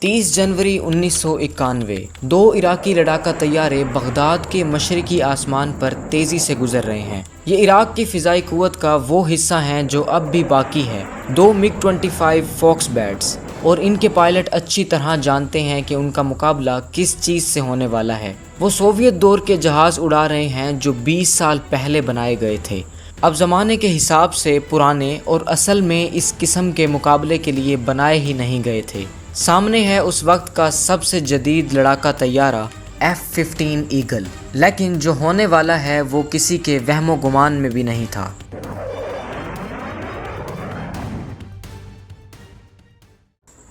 30 जनवरी 1991 दो इराकी लड़ाका तैयारे बगदाद के मशरकी आसमान पर तेज़ी से गुजर रहे हैं। ये इराक की फ़िज़ाई क़ुव्वत का वो हिस्सा हैं जो अब भी बाकी है। दो MiG-25 फॉक्स बैट्स और इनके पायलट अच्छी तरह जानते हैं कि उनका मुकाबला किस चीज़ से होने वाला है। वो सोवियत दौर के जहाज़ उड़ा रहे हैं जो 20 साल पहले बनाए गए थे। अब ज़माने के हिसाब से पुराने और असल में इस किस्म के मुकाबले के लिए बनाए ही नहीं गए थे। सामने है उस वक्त का सबसे जदीद लड़ाका तैयारा F-15 ईगल, लेकिन जो होने वाला है वो किसी के वहमो गुमान में भी नहीं था।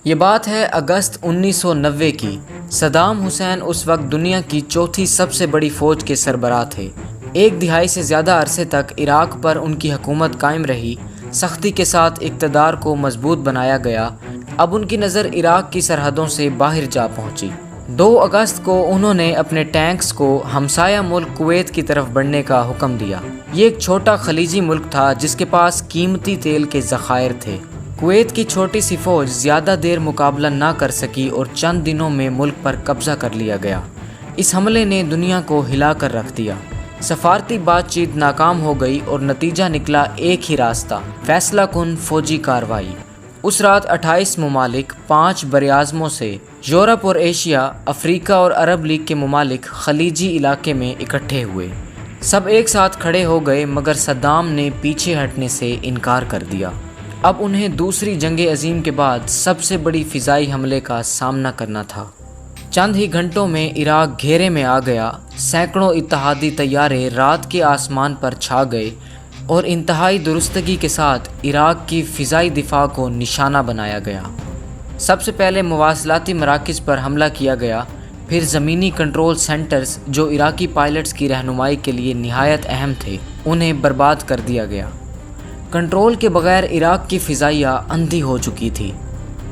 ये बात है अगस्त 1990 की। सद्दाम हुसैन उस वक्त दुनिया की चौथी सबसे बड़ी फ़ौज के सरबराह थे। एक दिहाई से ज़्यादा अरसे तक इराक पर उनकी हुकूमत कायम रही। सख्ती के साथ इक़्तिदार को मजबूत बनाया गया। अब उनकी नज़र इराक की सरहदों से बाहर जा पहुंची। 2 अगस्त को उन्होंने अपने टैंक्स को हमसाया मुल्क कुवैत की तरफ बढ़ने का हुक्म दिया। ये एक छोटा खलीजी मुल्क था जिसके पास कीमती तेल के ज़खायर थे। कुवैत की छोटी सी फ़ौज ज़्यादा देर मुकाबला ना कर सकी और चंद दिनों में मुल्क पर कब्ज़ा कर लिया गया। इस हमले ने दुनिया को हिला कर रख दिया। सफारती बातचीत नाकाम हो गई और नतीजा निकला एक ही रास्ता, फैसला कुन फ़ौजी कार्रवाई। उस रात 28 ममालिक 5 बरआज़मों से यूरोप और एशिया, अफ्रीका और अरब लीग के ममालिक खलीजी इलाके में इकट्ठे हुए। सब एक साथ खड़े हो गए मगर सद्दाम ने पीछे हटने से इनकार कर दिया। अब उन्हें दूसरी जंग अजीम के बाद सबसे बड़ी फ़िज़ाई हमले का सामना करना था। चंद ही घंटों में इराक घेरे में आ गया। सैकड़ों इत्तेहादी तैयारे रात के आसमान पर छा गए और इंतहाई दुरुस्तगी के साथ इराक की फ़िज़ाई दिफा को निशाना बनाया गया। सबसे पहले मवासलाती मराकज़ पर हमला किया गया, फिर ज़मीनी कंट्रोल सेंटर्स जो इराकी पायलट्स की रहनुमाई के लिए निहायत अहम थे, उन्हें बर्बाद कर दिया गया। कंट्रोल के बगैर इराक की फ़िज़ाइया अंधी हो चुकी थी।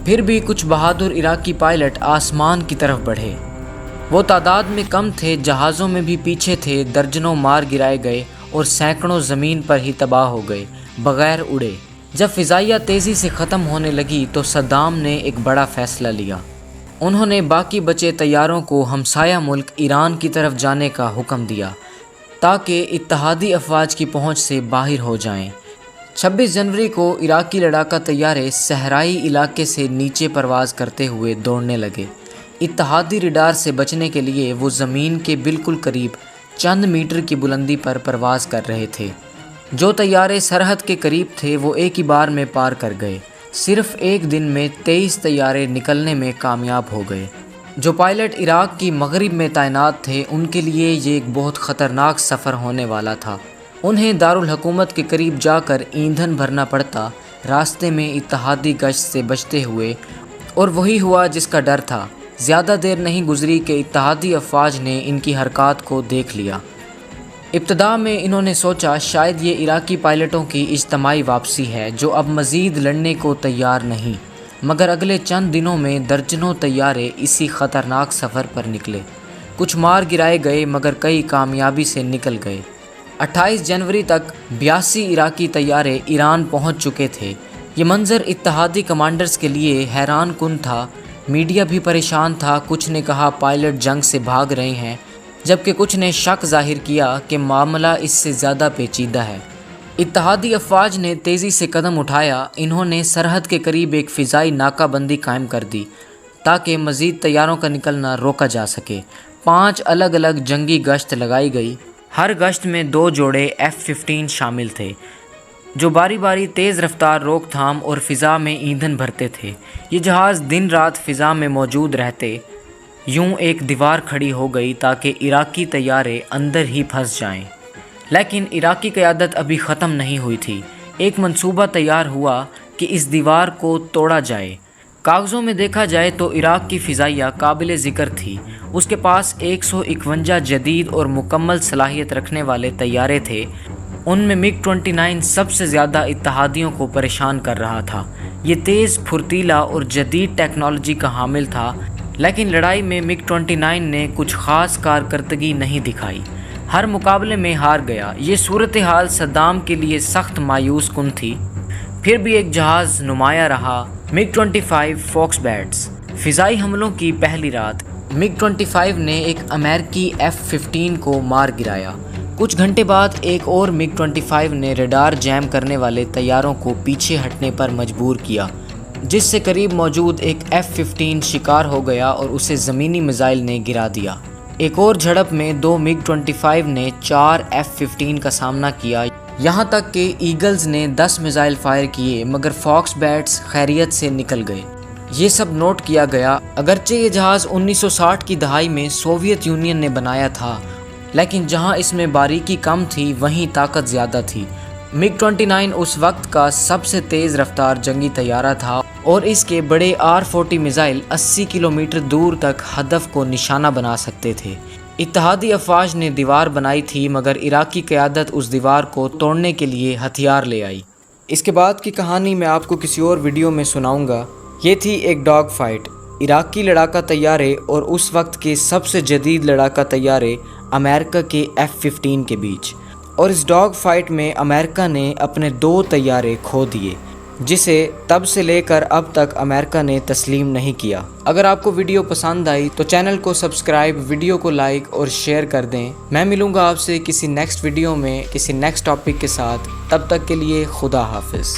फिर भी कुछ बहादुर इराकी पायलट आसमान की तरफ बढ़े। वो तादाद में कम थे, जहाज़ों में भी पीछे थे। दर्जनों मार गिराए गए और सैकड़ों ज़मीन पर ही तबाह हो गए, बग़ैर उड़े। जब फ़िज़ाइया तेज़ी से ख़त्म होने लगी तो सद्दाम ने एक बड़ा फ़ैसला लिया। उन्होंने बाकी बचे तैयारों को हमसाया मुल्क ईरान की तरफ जाने का हुक्म दिया ताकि इत्तेहादी अफ़वाज की पहुँच से बाहर हो जाएं। 26 जनवरी को इराकी लड़ाका तैयारे सहराई इलाके से नीचे परवाज़ करते हुए दौड़ने लगे। इत्तेहादी रडार से बचने के लिए वो ज़मीन के बिल्कुल करीब चंद मीटर की बुलंदी पर परवाज़ कर रहे थे। जो तैयारे सरहद के करीब थे वो एक ही बार में पार कर गए। सिर्फ एक दिन में 23 तैयारे निकलने में कामयाब हो गए। जो पायलट इराक की मगरिब में तैनात थे उनके लिए ये एक बहुत ख़तरनाक सफ़र होने वाला था। उन्हें दारुल हुकूमत के करीब जाकर ईंधन भरना पड़ता, रास्ते में इत्तेहादी गश्त से बचते हुए। और वही हुआ जिसका डर था। ज़्यादा देर नहीं गुजरी कि इत्तेहादी अफ़वाज ने इनकी हरकत को देख लिया। इब्तदा में इन्होंने सोचा शायद ये इराकी पायलटों की इज्तमाई वापसी है जो अब मज़ीद लड़ने को तैयार नहीं। मगर अगले चंद दिनों में दर्जनों तैयारे इसी ख़तरनाक सफ़र पर निकले। कुछ मार गिराए गए मगर कई कामयाबी से निकल गए। 28 जनवरी तक 82 इराकी तैयारे ईरान पहुंच चुके थे। ये मंज़र इत्तेहादी कमांडर्स के लिए हैरान कुन था। मीडिया भी परेशान था। कुछ ने कहा पायलट जंग से भाग रहे हैं, जबकि कुछ ने शक जाहिर किया कि मामला इससे ज़्यादा पेचीदा है। इत्तेहादी अफ़वाज ने तेज़ी से कदम उठाया। इन्होंने सरहद के करीब एक फ़िज़ाई नाकाबंदी कायम कर दी ताकि मज़ीद तैयारों का निकलना रोका जा सके। 5 अलग अलग जंगी गश्त लगाई गई। हर गश्त में 2 जोड़े F-15 शामिल थे जो बारी बारी तेज़ रफ्तार, रोकथाम और फ़िज़ा में ईंधन भरते थे। ये जहाज़ दिन रात फ़िज़ा में मौजूद रहते। यूं एक दीवार खड़ी हो गई ताकि इराकी तैयारे अंदर ही फंस जाएं। लेकिन इराकी क़यादत अभी ख़त्म नहीं हुई थी। एक मंसूबा तैयार हुआ कि इस दीवार को तोड़ा जाए। कागज़ों में देखा जाए तो इराक की फ़िज़ाइया काबिल ज़िक्र थी। उसके पास 151 जदीद और मुकम्मल सलाहियत रखने वाले तैयारे थे। उनमें MiG-29 सबसे ज़्यादा इत्तेहादियों को परेशान कर रहा था। ये तेज़, फुर्तीला और जदीद टेक्नोलॉजी का हामिल था, लेकिन लड़ाई में MiG-29 ने कुछ ख़ास कारकर्दगी नहीं दिखाई। हर मुकाबले में हार गया। ये सूरत हाल सद्दाम के लिए सख्त मायूस कुन थी। फिर भी एक जहाज़ नुमाया रहा, MiG-25 फॉक्स बैट्स। فضائی حملوں کی پہلی رات MiG-25 نے ایک امریکی F-15 کو مار گرایا۔ کچھ گھنٹے بعد ایک اور MiG-25 نے ریڈار جیم کرنے والے طیاروں کو پیچھے ہٹنے پر مجبور کیا، جس سے قریب موجود ایک F-15 شکار ہو گیا اور اسے زمینی میزائل نے گرا دیا۔ ایک اور جھڑپ میں 2 MiG-25 نے 4 F-15 کا سامنا کیا، یہاں تک کہ ایگلز نے 10 میزائل فائر کیے مگر فاکس بیٹس خیریت سے نکل گئے۔ یہ سب نوٹ کیا گیا۔ اگرچہ یہ جہاز 1960 کی دہائی میں سوویت یونین نے بنایا تھا، لیکن جہاں اس میں باریکی کم تھی وہیں طاقت زیادہ تھی۔ MiG-29 اس وقت کا سب سے تیز رفتار جنگی طیارہ تھا اور اس کے بڑے R-40 میزائل 80 کلومیٹر دور تک ہدف کو نشانہ بنا سکتے تھے۔ اتحادی افواج نے دیوار بنائی تھی مگر عراقی قیادت اس دیوار کو توڑنے کے لیے ہتھیار لے آئی۔ اس کے بعد کی کہانی میں آپ کو کسی اور ویڈیو میں سناؤں گا۔ یہ تھی ایک ڈاگ فائٹ عراقی لڑاکا طیارے اور اس وقت کے سب سے جدید لڑاکا طیارے امریکہ کے F-15 کے بیچ، اور اس ڈاگ فائٹ میں امریکہ نے اپنے 2 طیارے کھو دیے، جسے تب سے لے کر اب تک امریکہ نے تسلیم نہیں کیا۔ اگر آپ کو ویڈیو پسند آئی تو چینل کو سبسکرائب، ویڈیو کو لائک اور شیئر کر دیں۔ میں ملوں گا آپ سے کسی نیکسٹ ویڈیو میں کسی نیکسٹ ٹاپک کے ساتھ، تب تک کے لیے خدا حافظ۔